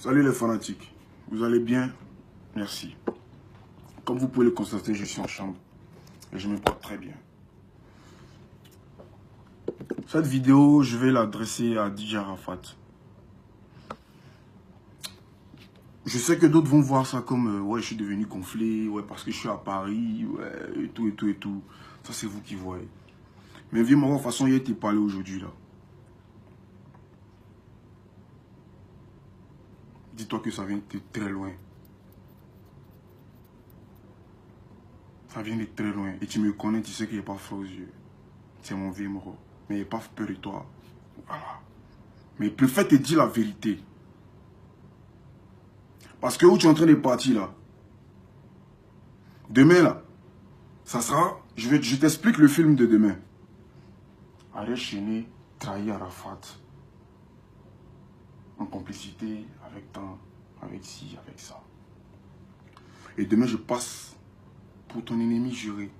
Salut les fanatiques, vous allez bien? Merci. Comme vous pouvez le constater, je suis en chambre et je me porte très bien. Cette vidéo, je vais l'adresser à DJ Arafat. Je sais que d'autres vont voir ça comme ouais, je suis devenu gonflé, ouais, parce que je suis à Paris, ouais, et tout, et tout, et tout. Ça, c'est vous qui voyez. Mais viens voir, de toute façon, il a été parlé aujourd'hui, là. Dis-toi que ça vient de très loin. Ça vient de très loin. Et tu me connais, tu sais qu'il n'y a pas froid aux yeux. C'est mon vieux moro. Mais il n'y a pas peur de toi. Voilà. Mais il préfère te dire la vérité. Parce que où tu es en train de partir là, demain là, ça sera, je t'explique le film de demain. Arrête Chéné, trahir Arafat. En complicité, avec tant, avec ci, avec ça. Et demain je passe pour ton ennemi juré.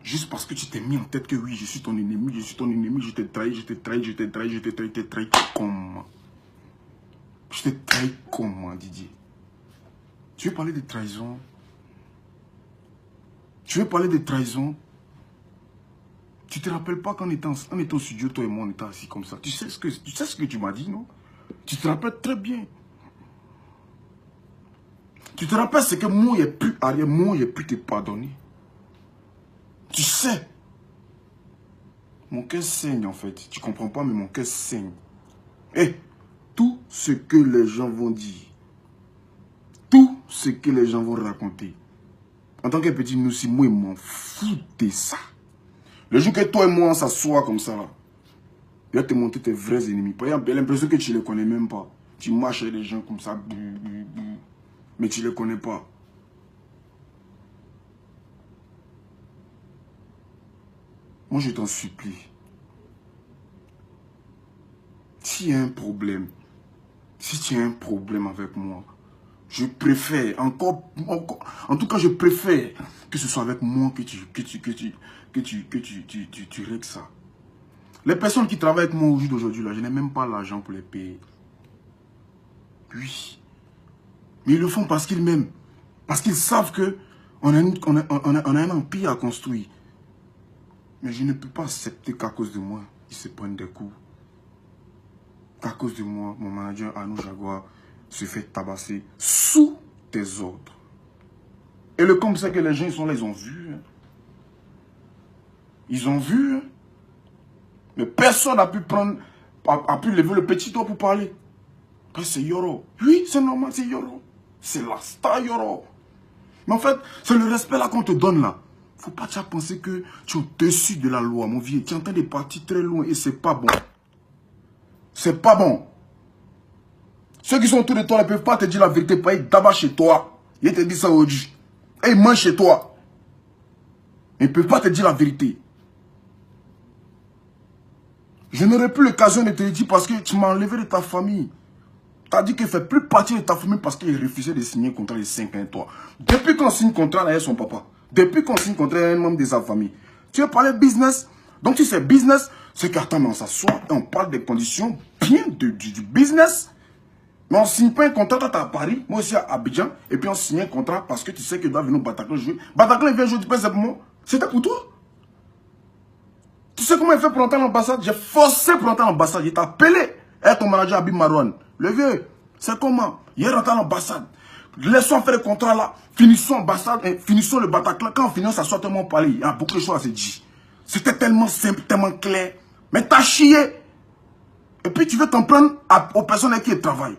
Juste parce que tu t'es mis en tête que oui, je suis ton ennemi, je t'ai trahi, je t'ai trahi, je t'ai trahi, je t'ai trahi, je t'ai trahi. Comment? Je t'ai trahi comment, Didier? Tu veux parler de trahison? Tu veux parler de trahison? Tu te rappelles pas qu'en étant au studio, toi et moi, on était assis comme ça. Tu sais ce que tu m'as dit, non? Tu te rappelles très bien. Tu te rappelles ce que moi, il n'y a plus arrière, moi, il n'y a plus te pardonner. Tu sais. Mon cœur saigne, en fait. Tu comprends pas, mais mon cœur saigne. Et tout ce que les gens vont dire, tout ce que les gens vont raconter, en tant que petit nous, si moi, je m'en fous de ça. Le jour que toi et moi, on s'assoit comme ça, là, il va te montrer tes vrais ennemis. Par exemple, il y a l'impression que tu ne les connais même pas. Tu marches avec des gens comme ça, mais tu ne les connais pas. Moi, je t'en supplie. S'il y a un problème, si tu as un problème avec moi, je préfère, en tout cas, je préfère que ce soit avec moi que tu règles ça. Les personnes qui travaillent avec moi au jour d'aujourd'hui, là, je n'ai même pas l'argent pour les payer. Oui. Mais ils le font parce qu'ils m'aiment. Parce qu'ils savent qu'on a un empire à construire. Mais je ne peux pas accepter qu'à cause de moi, ils se prennent des coups. Qu'à cause de moi, mon manager Arnaud Jaguar se fait tabasser sous tes ordres. Et le comme c'est que les gens ils sont là, ils ont vu. Hein. Ils ont vu. Hein. Mais personne n'a pu prendre, a pu lever le petit doigt pour parler. C'est Yoro. Oui, c'est normal, c'est Yoro. C'est la star Yoro. Mais en fait, c'est le respect là qu'on te donne là. Faut pas te penser que tu es au-dessus de la loi, mon vieux. Tu es en train de partir très loin et c'est pas bon. C'est pas bon. Ceux qui sont autour de toi ne peuvent pas te dire la vérité. Pas être d'abord chez toi. Ils te disent ça aujourd'hui. Et ils mangent chez toi. Ils ne peuvent pas te dire la vérité. Je n'aurai plus l'occasion de te le dire parce que tu m'as enlevé de ta famille. Tu as dit qu'il ne fait plus partie de ta famille parce qu'il refusait de signer un contrat de 5 ans avec toi. Depuis qu'on signe un contrat avec son papa. Depuis qu'on signe un contrat avec un membre de sa famille. Tu veux parler business? Donc si c'est business, c'est qu'attends, on s'assoit et on parle des conditions bien du business. Mais on ne signe pas un contrat, toi tu es à Paris, moi aussi à Abidjan, et puis on signe un contrat parce que tu sais qu'il doit venir au Bataclan jouer. Bataclan vient jouer du PSG pour moi. C'était pour toi. Tu sais comment il fait pour entrer à l'ambassade? J'ai forcé pour entrer à l'ambassade. Il t'a appelé. Et ton manager Abib Marouane. Le vieux, c'est comment? Il est rentré à l'ambassade. Laissons faire le contrat là. Finissons l'ambassade, finissons le Bataclan. Quand on finit, on s'assoit tellement parler. Il y a beaucoup de choses à se dire. C'était tellement simple, tellement clair. Mais t'as chié. Et puis tu veux t'en prendre aux personnes avec qui ils travaillent.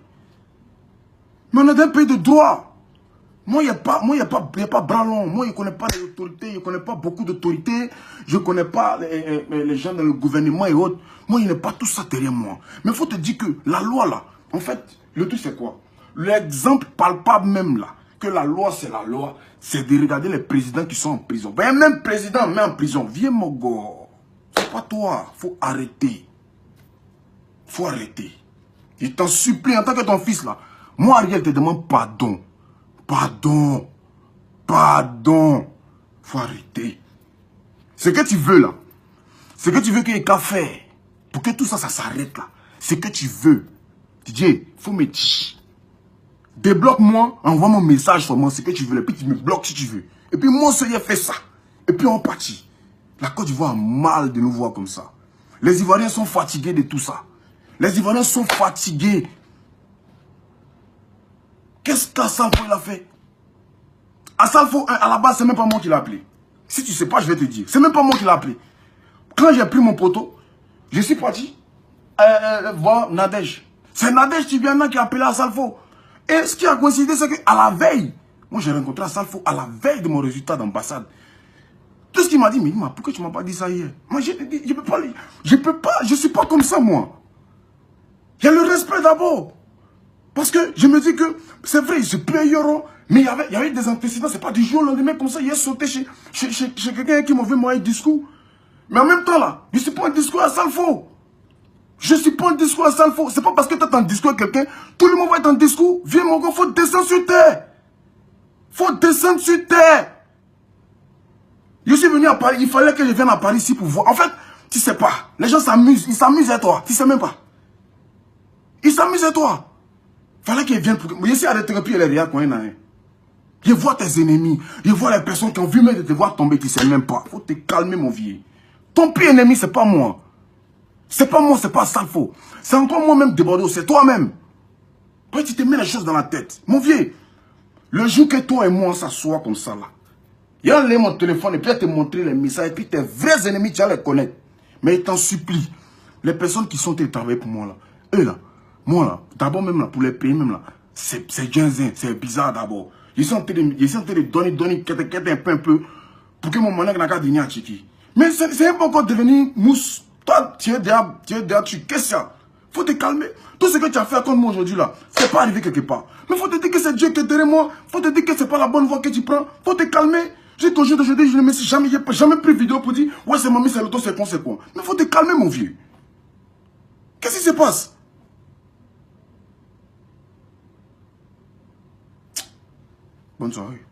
Mais on est dans un pays de droit. Moi, il n'y a pas bras long. Moi, je ne connais pas les autorités. Je ne connais pas beaucoup d'autorités. Je ne connais pas les gens dans le gouvernement et autres. Moi, il n'y a pas tout ça derrière moi. Mais il faut te dire que la loi, là, en fait, le truc, c'est quoi? L'exemple palpable même, là, que la loi, c'est la loi, c'est de regarder les présidents qui sont en prison. Ben, même président, mais en prison. Viens, mon gars. C'est pas toi. Il faut arrêter. Il faut arrêter. Je t'en supplie, en tant que ton fils, là, moi, Ariel, te demande pardon. Pardon. Pardon. Faut arrêter. Ce que tu veux là. Ce que tu veux qu'il y ait qu'à faire. Pour que tout ça, ça s'arrête là. Ce que tu veux. Didier, faut me dire. Débloque-moi, envoie mon message sur moi, ce que tu veux, et puis tu me bloques si tu veux. Et puis moi, Seigneur fait ça. Et puis on partit. La Côte d'Ivoire a mal de nous voir comme ça. Les Ivoiriens sont fatigués de tout ça. Les Ivoiriens sont fatigués. Qu'est-ce qu'Assalfo il a fait? Assalfo, à la base, c'est même pas moi qui l'ai appelé. Si tu sais pas, je vais te dire. C'est même pas moi qui l'ai appelé. Quand j'ai pris mon poteau, je suis parti voir Nadège. C'est Nadège Tibiana qui a appelé Assalfo. Et ce qui a coïncidé, c'est qu'à la veille, moi j'ai rencontré Assalfo à la veille de mon résultat d'ambassade. Tout ce qu'il m'a dit, mais pourquoi tu m'as pas dit ça hier? Moi je peux pas, je suis pas comme ça moi. Il y a le respect d'abord. Parce que je me dis que, c'est vrai, je paye euro, mais il y avait des antécédents, c'est pas du jour au lendemain comme ça, il est sauté chez quelqu'un qui m'avait envoyé un discours. Mais en même temps là, je ne suis pas un discours à Salfo. Je ne suis pas un discours à Salfo. C'est pas parce que tu as un discours à quelqu'un, tout le monde va être en discours. Viens mon gars, faut descendre sur terre. Faut descendre sur terre. Je suis venu à Paris, il fallait que je vienne à Paris ici pour voir. En fait, tu sais pas, les gens s'amusent, ils s'amusent à toi, tu sais même pas. Ils s'amusent à toi. Fallait qu'ils viennent pour... Mais ici, à l'Éthiopie, elle est derrière quand il y en a un. Je vois tes ennemis, je vois les personnes qui ont vu même de te voir tomber, tu sais même pas. Faut te calmer mon vieux. Ton pire ennemi, c'est pas moi. C'est pas moi, c'est pas Salfo. C'est encore moi-même débordé, c'est toi-même. Toi, tu te mets les choses dans la tête. Mon vieux, le jour que toi et moi, on s'assoit comme ça, là, il a allé mon téléphone et puis il te montrer les messages et puis tes vrais ennemis, tu vas les connaître. Mais il t'en supplie. Les personnes qui sont travaillées pour moi, là, eux, là, moi, là, d'abord même, là, pour les pays, même, là, c'est ginzin, c'est bizarre d'abord. Ils sont en train de donner un peu, pour que mon monnaie n'a qu'à dîner à Tchiki. Mais c'est un peu encore devenu mousse. Toi, tu es derrière, qu'est-ce qu'il y a? Faut te calmer. Tout ce que tu as fait contre moi aujourd'hui là, c'est pas arrivé quelque part. Mais faut te dire que c'est Dieu qui est derrière moi. Faut te dire que c'est pas la bonne voie que tu prends. Faut te calmer. J'ai toujours aujourd'hui, je ne me suis jamais pris vidéo pour dire ouais c'est mamie, c'est l'auto, c'est quoi. Mais faut te calmer mon vieux. Qu'est-ce qui se passe? Bonne soirée.